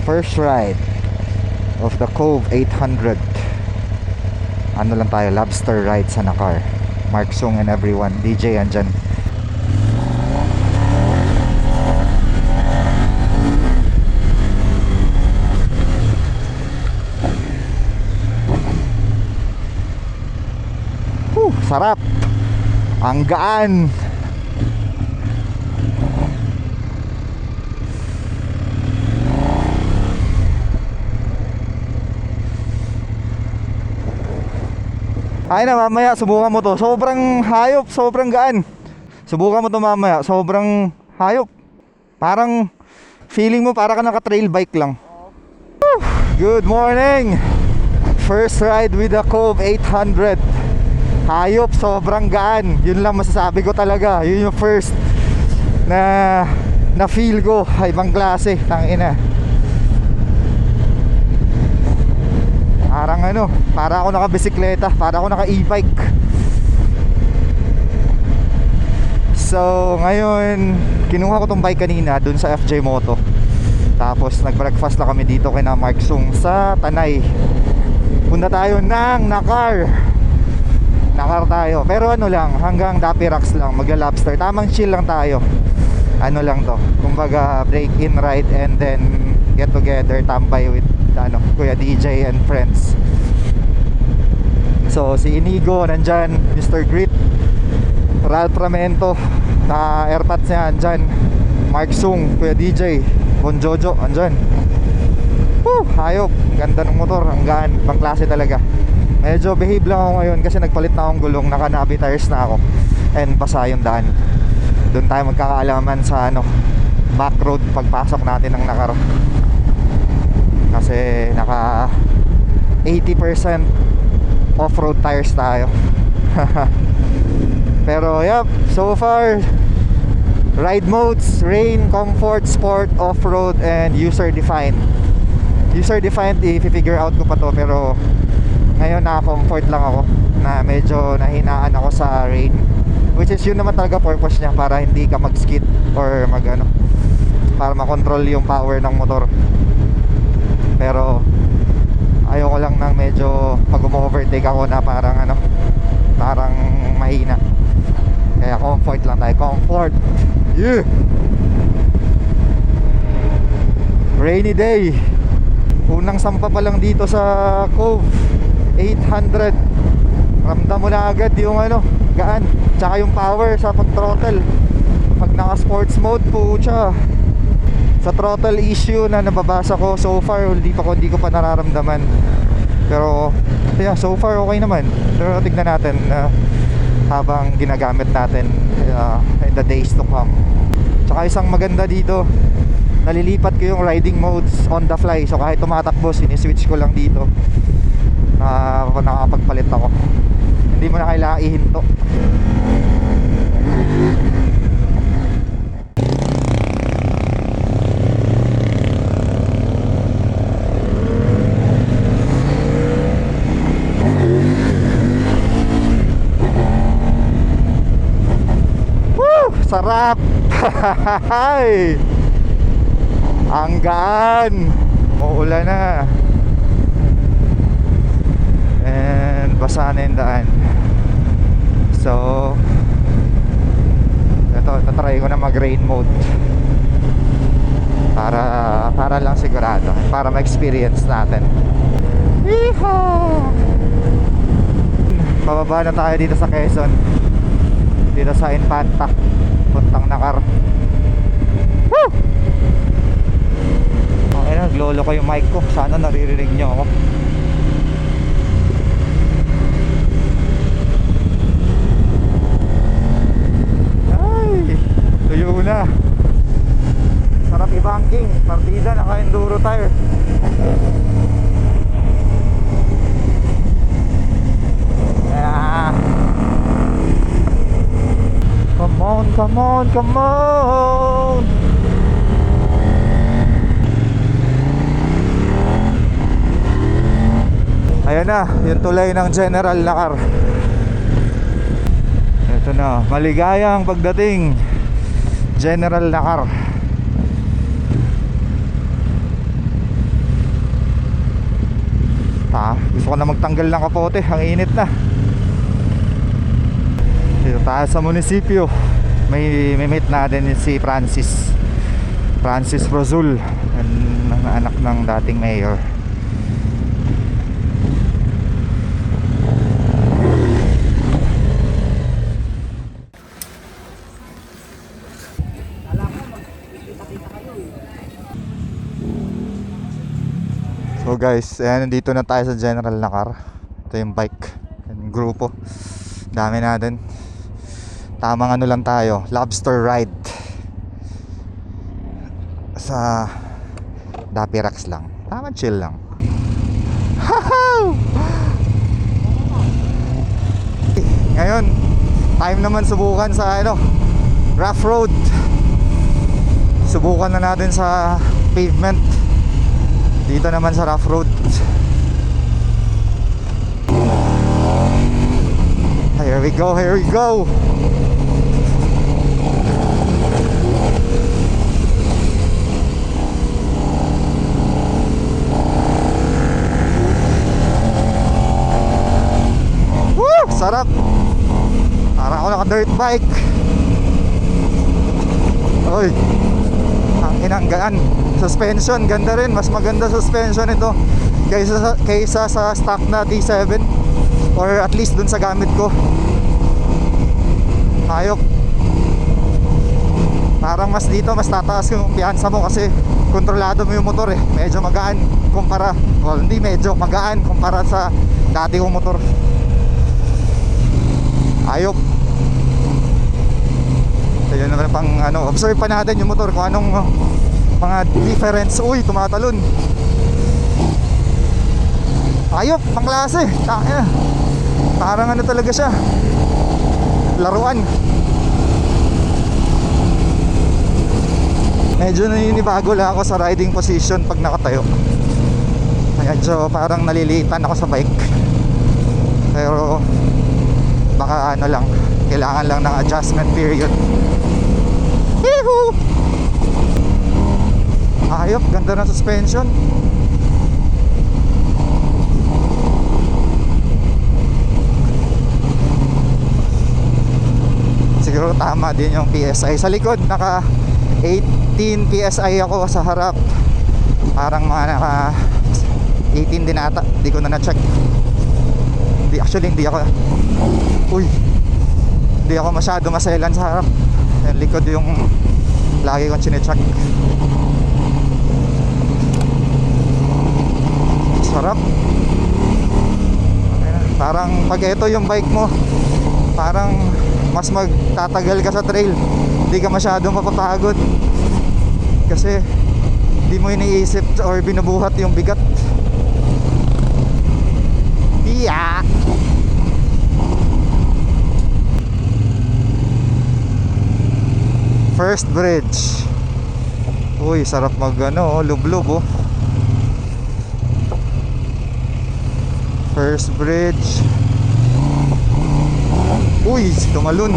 First ride of the Cove 800. Ano lang tayo, lobster ride sa Nakar. Mark Sung and everyone, DJ andyan. Sarap. Ang gaan. Ay na, mamaya subukan mo to. Sobrang hayop, sobrang gaan. Subukan mo to mamaya. Sobrang hayop. Parang feeling mo para ka naka-trail bike lang. Woo! Good morning. First ride with the Cove 800. Hayop, sobrang gaan. Yun lang masasabi ko talaga. Yun yung first na feel ko. Ibang klase, tangina. Parang ano, para ako naka-bisikleta, para ako naka-e-bike. So, ngayon, kinuha ko tong bike kanina dun sa FJ Moto. Tapos nag-breakfast na kami dito kina Mark Sung sa Tanay. Punta tayo ng Nakar tayo. Pero ano lang, hanggang Dapi Rocks lang, magla-lobster. Tamang chill lang tayo. Ano lang to, kumbaga break-in ride and then get together, tambay with Kuya DJ and friends. So si Inigo nandyan, Mr. Grit, Ralph Ramento, na airpods niya andyan, Mark Sung, Kuya DJ, Bon Jojo andyan. Hayop, ang ganda ng motor, ang gaan, pang klase talaga. Medyo behave lang ako ngayon kasi nagpalit na akong gulong, naka-nabi tires na ako and basa yung daan. Doon tayo magkakaalaman sa back road pagpasok natin ng Nakar. Kasi naka 80% off-road tires tayo. Pero yep, so far ride modes, rain, comfort, sport, off-road, and user-defined. User-defined, i-figure out ko pa to, pero ngayon na-comfort lang ako, na medyo nahinaan ako sa rain, which is yun naman talaga purpose niya, para hindi ka mag-skid or para makontrol yung power ng motor. Pero ayoko lang ng medyo pag umo-overtake ako na parang mahina. Kaya comfort lang tayo, comfort. Yeah. Rainy day. Unang sampa pa lang dito sa Cove 800. Ramdam mo na agad yung gaan, tsaka yung power sa pag-throttle. Pag naka-sports mode, pucha. Sa throttle issue na nababasa ko so far, hindi ko pa nararamdaman. Pero yeah, so far okay naman. Pero tignan natin habang ginagamit natin in the days to come. Tsaka isang maganda dito, nalilipat ko yung riding modes on the fly. So kahit tumatakbo, siniswitch ko lang dito. Nakakapagpalit ako. Hindi mo na kailangan ihinto. Woo! Sarap! Ang gaan! Uulan na. And basa na yung daan. So tatry ko na mag rain mode para lang sigurado, para ma-experience natin. Yeehaw! Pababa na tayo dito sa Quezon, dito sa Infanta, puntang Nakar. Woo! Okay na, naglolo ko yung mic ko, sana naririnig nyo ako. Tuyo na. Sarap i-banking. Partida, naka-enduro tire. Come on, come on, come on. Ayan na, yung tulay ng General Nakar. Ito na, maligayang pagdating General Nakar. Gusto ko na magtanggal ng kapote, ang init na. Dito tayo sa munisipyo. May meet natin si Francis Rozul, ang anak ng dating mayor. So guys, ayan, nandito na tayo sa general na car. Ito yung bike, yung grupo. Dami natin. Tamang ano lang tayo, lobster ride sa Dapirax lang. Tama, chill lang. Ngayon, time naman subukan sa rough road. Subukan na natin sa pavement. Dito naman sa rough road. Here we go, here we go. Woo! Sarap. Parang ako naka-dirt bike. Oy, ang inanggaan. Suspension, ganda rin. Mas maganda suspension ito kaysa sa stock na D7, or at least dun sa gamit ko. Ayok. Parang mas dito, mas tataas yung piyansa mo kasi kontrolado mo yung motor eh. Medyo magaan kumpara, well, hindi medyo magaan kumpara sa dati kong motor. Ayok. So yun naman pang observe pa natin yung motor kung anong mga difference. Uy, tumatalon. Ayop, pang klase. Parang talaga siya, laruan. Medyo naninibago lang ako sa riding position pag nakatayo. Medyo parang naliliitan ako sa bike. Pero baka lang, kailangan lang ng adjustment period. Yehoo! Ayop, ganda ng suspension. Siguro tama din yung PSI. Sa likod naka 18 PSI ako, sa harap parang mga naka 18 din ata. Hindi ko na na-check. Hindi ako hindi ako masyado maselan sa harap. Yung likod yung lagi kong chinecheck. Sarap. Parang pag ito yung bike mo, parang mas magtatagal ka sa trail. Hindi ka masyadong mapapagod kasi hindi mo iniisip or binubuhat yung bigat. Yeah. First bridge. Uy, sarap mag lublob oh. First bridge. Uy, tumalon.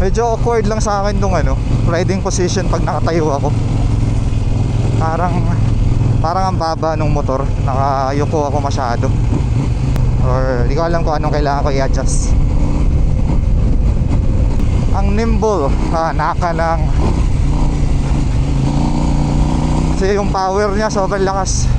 Medyo awkward lang sa akin tong riding position pag nakatayo ako. Parang ang baba ng motor. Nakayuko ako masyado. Or di ko alam kung anong kailangan ko i-adjust. Ang nimble, naka ng, kasi yung power niya sobrang lakas.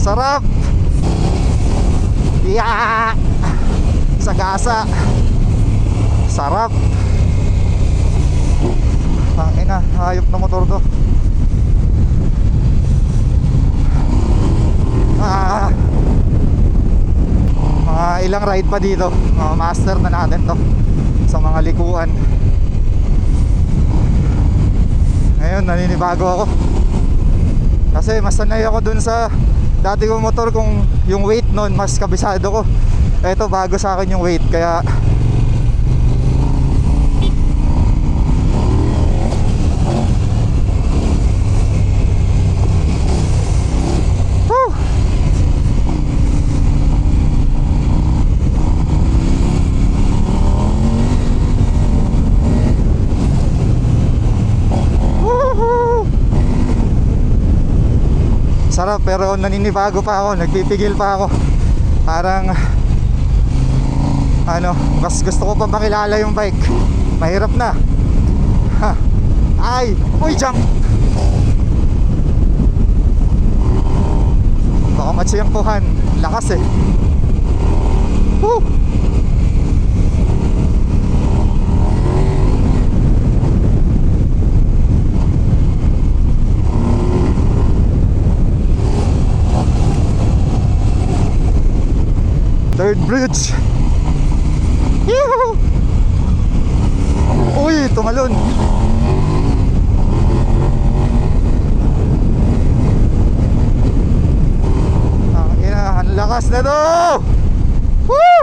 Sarap. Yeah. Sagasa. Sarap. Ang ina, hayop na motor to. Mga ilang ride pa dito, master na natin to sa mga likuan. Ngayon naninibago ako kasi mas sanay ako dun sa dati kong motor, kung yung weight nun mas kabisado ko. Eto bago sa akin yung weight, kaya sarap, pero naninibago pa ako, nagpipigil pa ako. Parang mas gusto ko pa makilala yung bike. Mahirap na. Ay, uy, jump. Baka matsiyangkuhan. Lakas eh. Woo! Third bridge. Yuhu! Uy, tumalon. Ang lakas na to. Woo!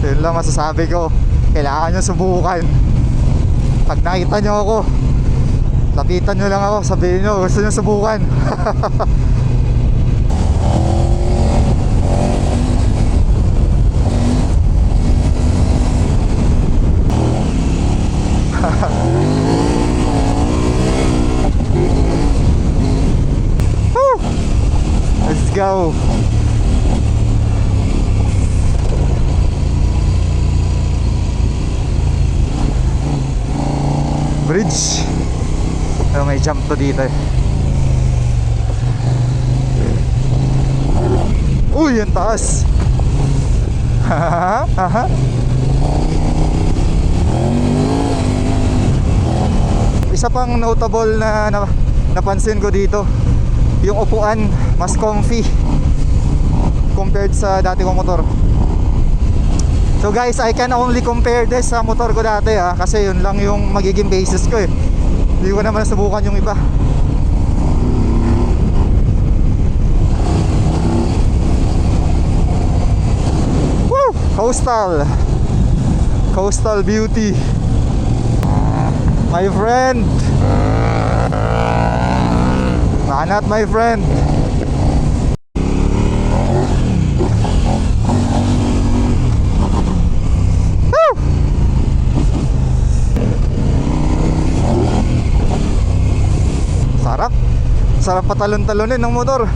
Yun lang masasabi ko. Kailangan nyo subukan. Pag nakita nyo ako, lapitan nyo lang ako, sabihin nyo gusto nyo subukan. Let's go. Bridge. Pero may jump to dito eh. Uy, yung taas. Isa pang notable na napansin ko dito, yung upuan mas comfy compared sa dati kong motor. So guys, I can only compare this sa motor ko dati kasi yun lang yung magiging basis ko eh. Hindi ko naman nasubukan yung iba. Woo! Coastal beauty, my friend. Not my friend. Sarap patalon-talonin ng motor.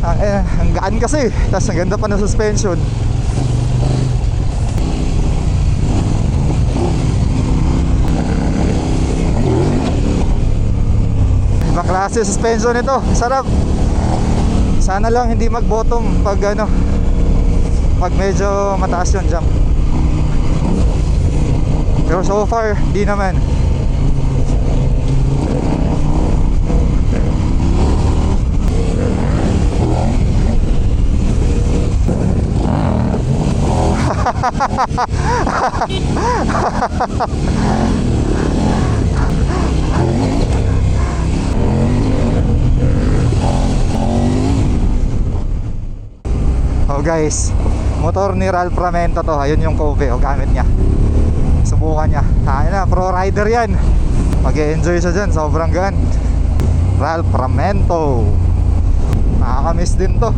Ang gaan kasi, tapos ang ganda pa ng suspension. Ibang klase suspension ito, sarap. Sana lang hindi mag-bottom pag pag medyo mataas yung jump. Pero so far, di naman. Oh guys, motor ni Ralph Ramento to. Ayun yung Cove, gamit niya. Subukan niya. Pro rider yan. Mag-e-enjoy siya dyan, sobrang gaan. Ralph Ramento. Nakakamiss din to.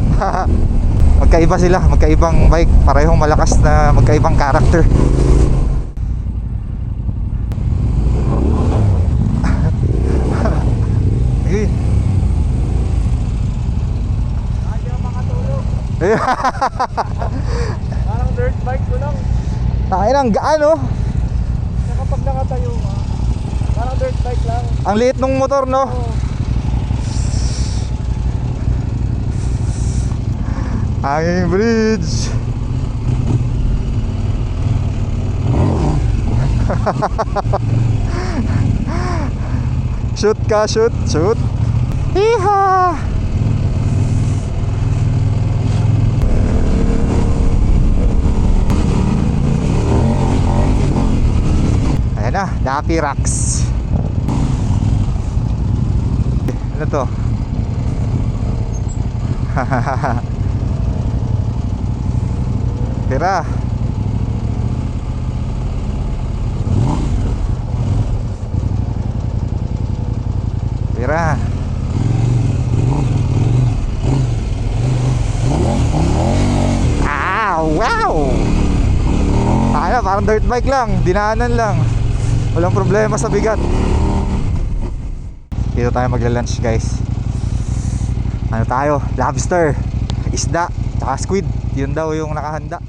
Magkaiba sila, magkaibang bike, parehong malakas na magkaibang character. Hindi ako makatulog. Parang dirt bike ko lang. Ang gaan oh. Kapag nakatayo ka, parang dirt bike lang. Ang liit nung motor no. Oo. Hanging bridge. Shoot ka, shoot, shoot. Hiha! Ayan na, Dappy Rocks. Ano to? Tira. Tira. Ah, wow! Kaya parang dirt bike lang, dinaanan lang. Walang problema sa bigat. Dito tayo magla-lunch, guys. Ano tayo? Lobster, isda, tsaka squid. Yun daw yung nakahanda.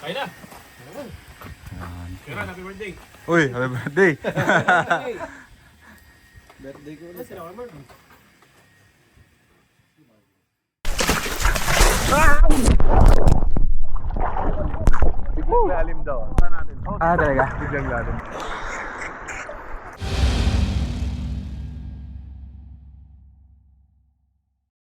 Kaya na. Kira, happy birthday. Uy, happy birthday. Birthday ko ulit. Sila Mark. Biglang lalim daw. Saan natin? Ah, talaga? Biglang lalim.